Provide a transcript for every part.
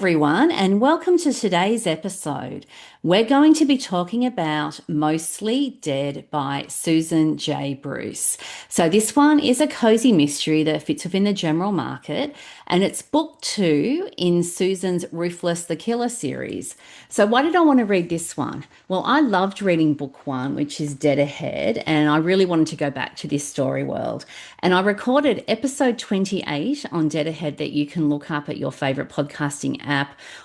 everyone, and welcome to today's episode. We're going to be talking about Mostly Dead by Susan J. Bruce. So, this one is a cozy mystery that fits within the general market, and it's book two in Susan's Ruthless the Killer series. So, why did I want to read this one? Well, I loved reading book one, which is Dead Ahead, and I really wanted to go back to this story world. And I recorded episode 28 on Dead Ahead that you can look up at your favorite podcasting app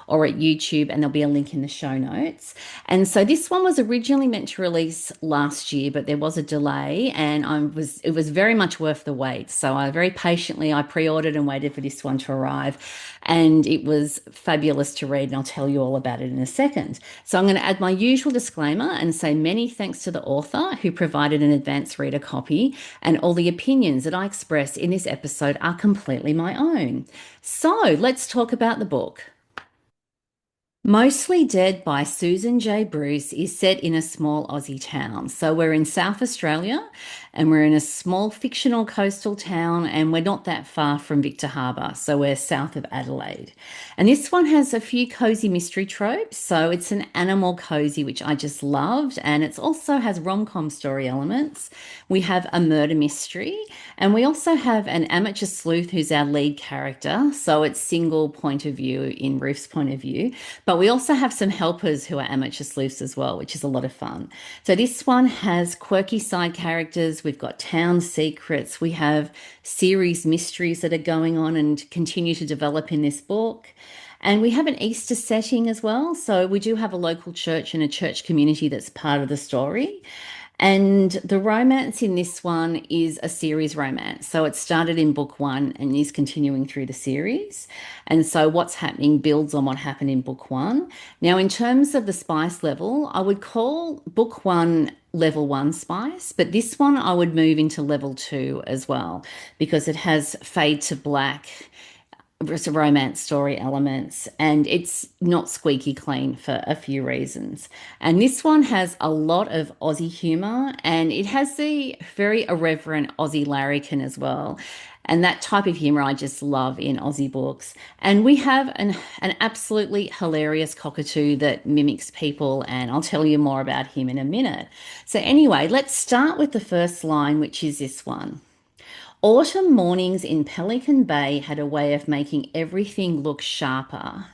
or at YouTube, and there'll be a link in the show notes. And so this one was originally meant to release last year, but there was a delay, and it was very much worth the wait. So I very patiently I pre-ordered and waited for this one to arrive, and it was fabulous to read, and I'll tell you all about it in a second. So I'm going to add my usual disclaimer and say many thanks to the author who provided an advance reader copy, and all the opinions that I express in this episode are completely my own. So let's talk about the book. Mostly Dead by Susan J. Bruce is set in a small Aussie town. So we're in South Australia and we're in a small fictional coastal town, and we're not that far from Victor Harbour. So we're south of Adelaide. And this one has a few cozy mystery tropes. So it's an animal cozy, which I just loved. And it also has rom-com story elements. We have a murder mystery, and we also have an amateur sleuth who's our lead character. So it's single point of view in Ruth's point of view. But we also have some helpers who are amateur sleuths as well, which is a lot of fun. So this one has quirky side characters. We've got town secrets. We have series mysteries that are going on and continue to develop in this book. And we have an Easter setting as well. So we do have a local church and a church community that's part of the story. And the romance in this one is a series romance. So it started in book one and is continuing through the series. And so what's happening builds on what happened in book one. Now, in terms of the spice level, I would call book one level one spice, but this one I would move into level two as well, because it has fade to black romance story elements, and it's not squeaky clean for a few reasons. And this one has a lot of Aussie humor, and it has the very irreverent Aussie larrikin as well. And that type of humor I just love in Aussie books. And we have an absolutely hilarious cockatoo that mimics people, and I'll tell you more about him in a minute. So anyway, let's start with the first line, which is this one. Autumn mornings in Pelican Bay had a way of making everything look sharper.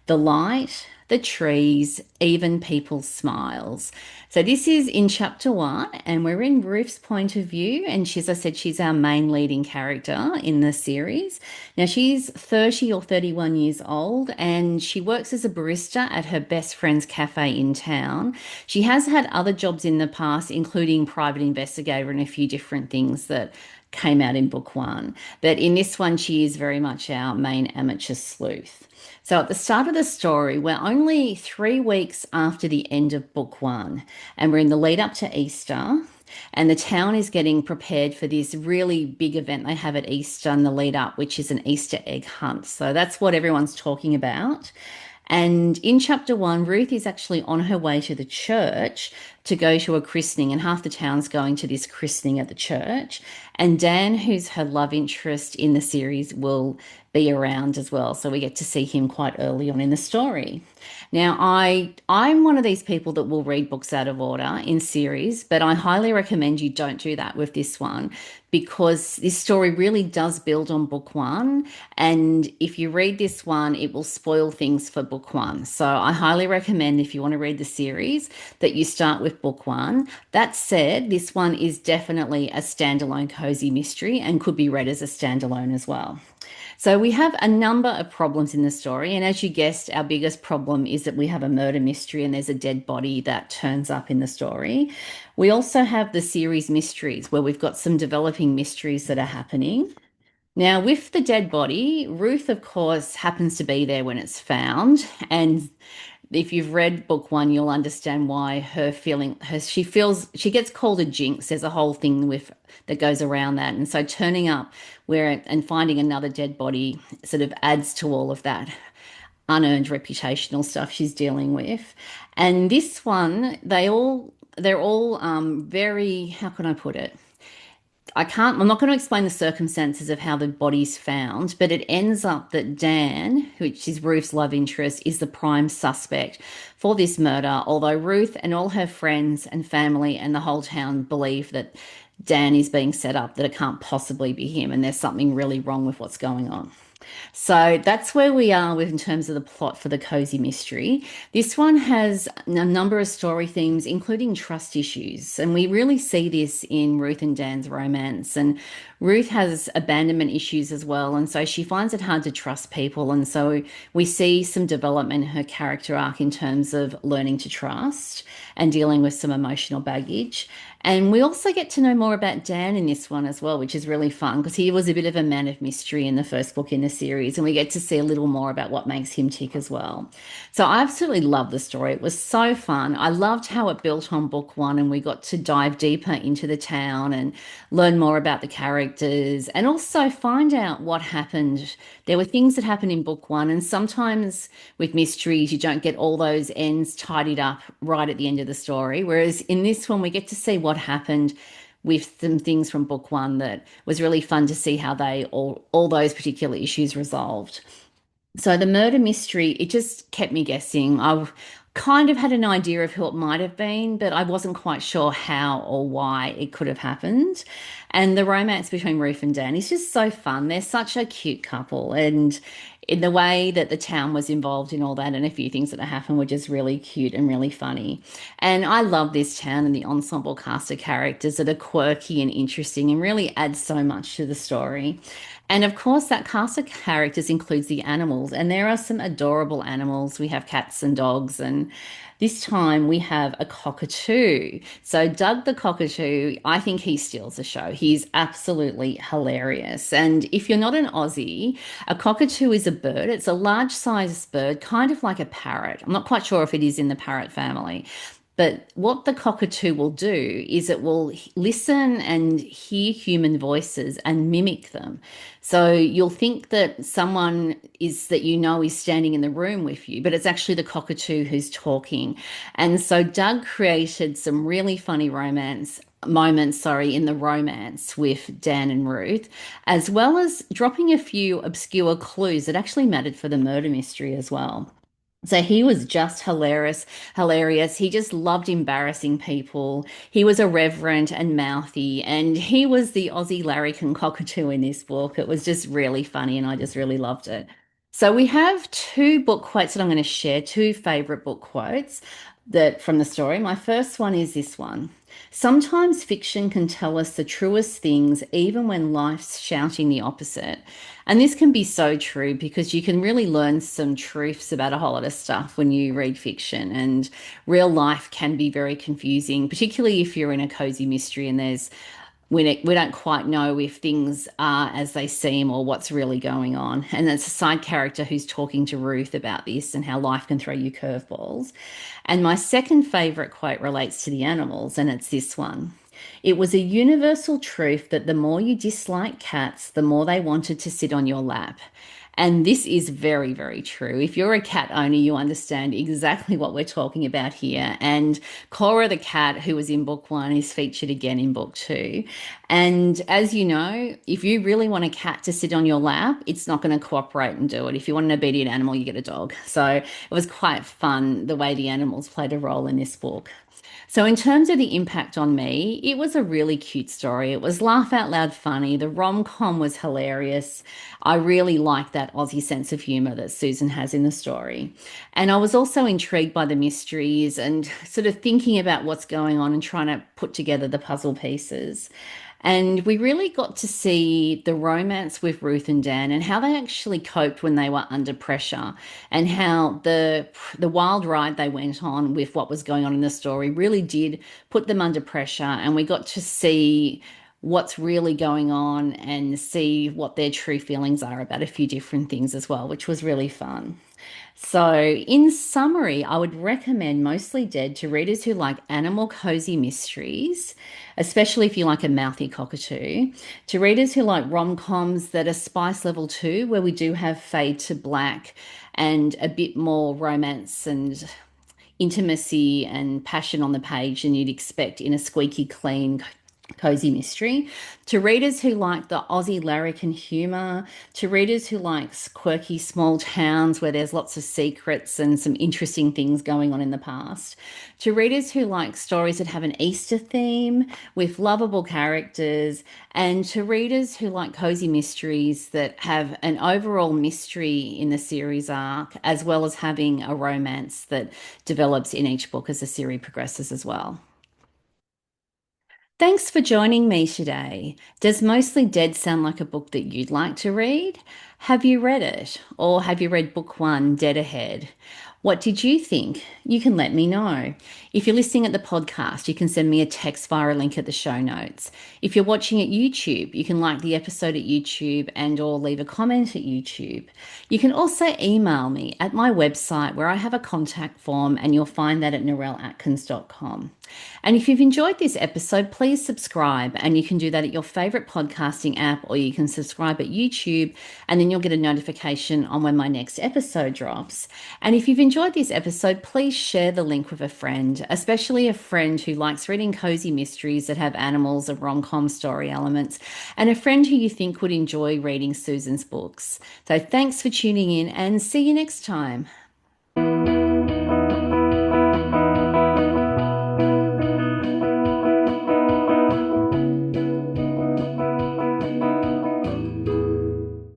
The light, the trees, even people's smiles. So this is in chapter one, and we're in Ruth's point of view. And as I said, she's our main leading character in the series. Now she's 30 or 31 years old, and she works as a barista at her best friend's cafe in town. She has had other jobs in the past, including private investigator and a few different things that came out in book one. But in this one, she is very much our main amateur sleuth. So at the start of the story, we're only 3 weeks after the end of book one, and we're in the lead up to Easter. And the town is getting prepared for this really big event they have at Easter in the lead up, which is an Easter egg hunt. So that's what everyone's talking about. And in chapter one, Ruth is actually on her way to the church to go to a christening, and half the town's going to this christening at the church. And Dan, who's her love interest in the series, will be around as well. So we get to see him quite early on in the story. Now, I'm one of these people that will read books out of order in series, but I highly recommend you don't do that with this one, because this story really does build on book one. And if you read this one, it will spoil things for book one. So I highly recommend, if you want to read the series, that you start with book one. That said, this one is definitely a standalone cozy mystery and could be read as a standalone as well. So we have a number of problems in the story, and as you guessed, our biggest problem is that we have a murder mystery and there's a dead body that turns up in the story. We also have the series mysteries, where we've got some developing mysteries that are happening. Now, with the dead body, Ruth, of course, happens to be there when it's found, and if you've read book one, you'll understand why she gets called a jinx. There's a whole thing with that goes around that. And so turning up where and finding another dead body sort of adds to all of that unearned reputational stuff she's dealing with. And this one, they're all very, how can I put it? I'm not going to explain the circumstances of how the body's found, but it ends up that Dan, which is Ruth's love interest, is the prime suspect for this murder, although Ruth and all her friends and family and the whole town believe that Dan is being set up, that it can't possibly be him, and there's something really wrong with what's going on. So that's where we are with in terms of the plot for the cozy mystery. This one has a number of story themes, including trust issues, and we really see this in Ruth and Dan's romance. And Ruth has abandonment issues as well, and so she finds it hard to trust people. And so we see some development in her character arc in terms of learning to trust and dealing with some emotional baggage. And we also get to know more about Dan in this one as well, which is really fun because he was a bit of a man of mystery in the first book in the series, and we get to see a little more about what makes him tick as well. So I absolutely love the story. It was so fun. I loved how it built on book one, and we got to dive deeper into the town and learn more about the characters and also find out what happened. There were things that happened in book one, and sometimes with mysteries, you don't get all those ends tidied up right at the end of the story. Whereas in this one, we get to see what happened with some things from book one that was really fun to see how they all those particular issues resolved. So the murder mystery, it just kept me guessing. I kind of had an idea of who it might have been, but I wasn't quite sure how or why it could have happened. And the romance between Ruth and Dan is just so fun. They're such a cute couple. And in the way that the town was involved in all that and a few things that happened were just really cute and really funny. And I love this town and the ensemble cast of characters that are quirky and interesting and really add so much to the story. And of course, that cast of characters includes the animals, and there are some adorable animals. We have cats and dogs, and this time we have a cockatoo. So, Doug the cockatoo, I think he steals the show. He's absolutely hilarious. And if you're not an Aussie, a cockatoo is a bird. It's a large sized bird, kind of like a parrot. I'm not quite sure if it is in the parrot family. But what the cockatoo will do is it will listen and hear human voices and mimic them. So you'll think that someone is that you know is standing in the room with you, but it's actually the cockatoo who's talking. And so Doug created some really funny romance moments, sorry, in the romance with Dan and Ruth, as well as dropping a few obscure clues that actually mattered for the murder mystery as well. So he was just hilarious. He just loved embarrassing people. He was irreverent and mouthy, and he was the Aussie larrikin cockatoo in this book. It was just really funny, and I just really loved it. So we have two book quotes that I'm going to share, two favorite book quotes that from the story. My first one is this one. Sometimes fiction can tell us the truest things, even when life's shouting the opposite. And this can be so true because you can really learn some truths about a whole lot of stuff when you read fiction. And real life can be very confusing, particularly if you're in a cozy mystery and we don't quite know if things are as they seem or what's really going on. And it's a side character who's talking to Ruth about this and how life can throw you curveballs. And my second favorite quote relates to the animals, and it's this one. It was a universal truth that the more you dislike cats, the more they wanted to sit on your lap. And this is very, very true. If you're a cat owner, you understand exactly what we're talking about here. And Cora the cat, who was in book one, is featured again in book two. And as you know, if you really want a cat to sit on your lap, it's not going to cooperate and do it. If you want an obedient animal, you get a dog. So it was quite fun the way the animals played a role in this book. So, in terms of the impact on me, it was a really cute story. It was laugh out loud funny. The rom-com was hilarious. I really liked that Aussie sense of humor that Susan has in the story. And I was also intrigued by the mysteries and sort of thinking about what's going on and trying to put together the puzzle pieces. And we really got to see the romance with Ruth and Dan and how they actually coped when they were under pressure and how the wild ride they went on with what was going on in the story really did put them under pressure. And we got to see what's really going on and see what their true feelings are about a few different things as well, which was really fun. So, in summary, I would recommend Mostly Dead to readers who like animal cozy mysteries, especially if you like a mouthy cockatoo, to readers who like rom-coms that are spice level 2, where we do have fade to black and a bit more romance and intimacy and passion on the page than you'd expect in a squeaky clean cozy mystery, to readers who like the Aussie larrikin humour, to readers who like quirky small towns where there's lots of secrets and some interesting things going on in the past, to readers who like stories that have an Easter theme with lovable characters, and to readers who like cozy mysteries that have an overall mystery in the series arc, as well as having a romance that develops in each book as the series progresses as well. Thanks for joining me today. Does Mostly Dead sound like a book that you'd like to read? Have you read it? Or have you read book one, Dead Ahead? What did you think? You can let me know. If you're listening at the podcast, you can send me a text via a link at the show notes. If you're watching at YouTube, you can like the episode at YouTube and or leave a comment at YouTube. You can also email me at my website where I have a contact form and you'll find that at narelleatkins.com. And if you've enjoyed this episode, please subscribe. And you can do that at your favorite podcasting app, or you can subscribe at YouTube, and then you'll get a notification on when my next episode drops. And if you've enjoyed this episode, please share the link with a friend, especially a friend who likes reading cozy mysteries that have animals and rom-com story elements, and a friend who you think would enjoy reading Susan's books. So thanks for tuning in and see you next time.